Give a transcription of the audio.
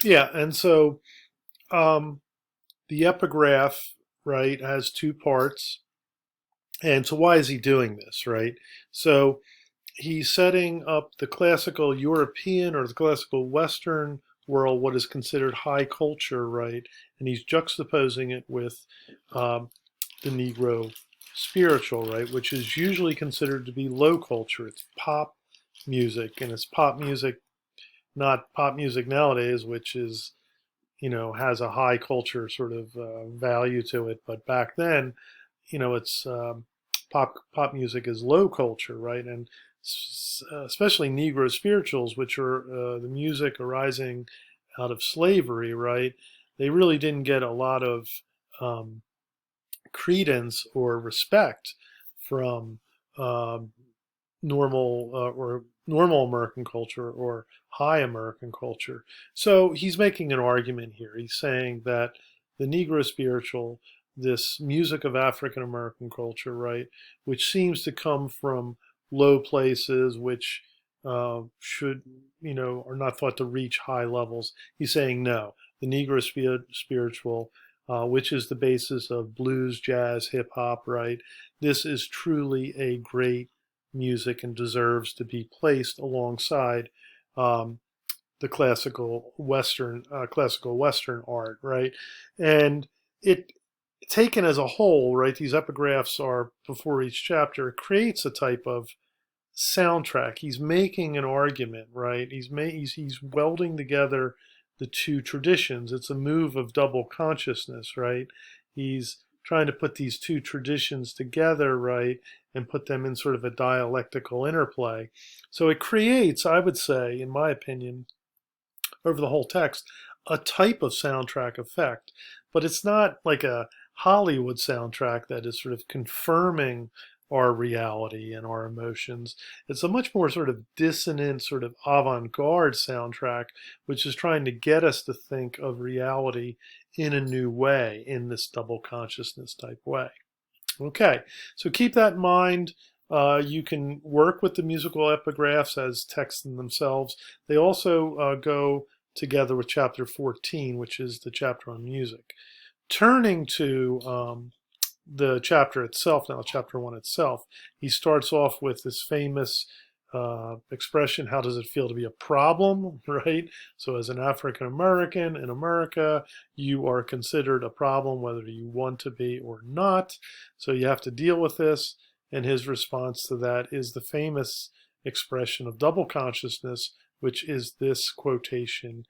Yeah, and so um, the epigraph, right, has two parts. And so why is he doing this, right? So he's setting up the classical European or the classical Western world, what is considered high culture, right? And he's juxtaposing it with um, the Negro spiritual, right, which is usually considered to be low culture. It's pop music, and it's pop music, not pop music nowadays, which is, has a high culture sort of value to it. But back then, it's pop music is low culture, right? And especially Negro spirituals, which are the music arising out of slavery, right? They really didn't get a lot of um, credence or respect from um, normal American culture or high American culture. So he's making an argument here. He's saying that the Negro spiritual, this music of African American culture, right, which seems to come from low places, which should, are not thought to reach high levels. He's saying no. The Negro spiritual, which is the basis of blues, jazz, hip hop, right? This is truly a great music and deserves to be placed alongside um, the classical Western art, right? And it taken as a whole, right? These epigraphs are before each chapter. It creates a type of soundtrack. He's making an argument, right? He's welding together the two traditions. It's a move of double consciousness, right? He's trying to put these two traditions together, right, and put them in sort of a dialectical interplay. So it creates, I would say, in my opinion, over the whole text, a type of soundtrack effect. But it's not like a Hollywood soundtrack that is sort of confirming our reality and our emotions. It's a much more sort of dissonant, sort of avant garde soundtrack, which is trying to get us to think of reality in a new way, in this double consciousness type way. Okay, so keep that in mind. You can work with the musical epigraphs as texts in themselves. They also go together with chapter 14, which is the chapter on music. Turning to the chapter itself, now chapter 1 itself, he starts off with this famous expression, how does it feel to be a problem, right? So as an African American in America, you are considered a problem whether you want to be or not. So you have to deal with this. And his response to that is the famous expression of double consciousness, which is this quotation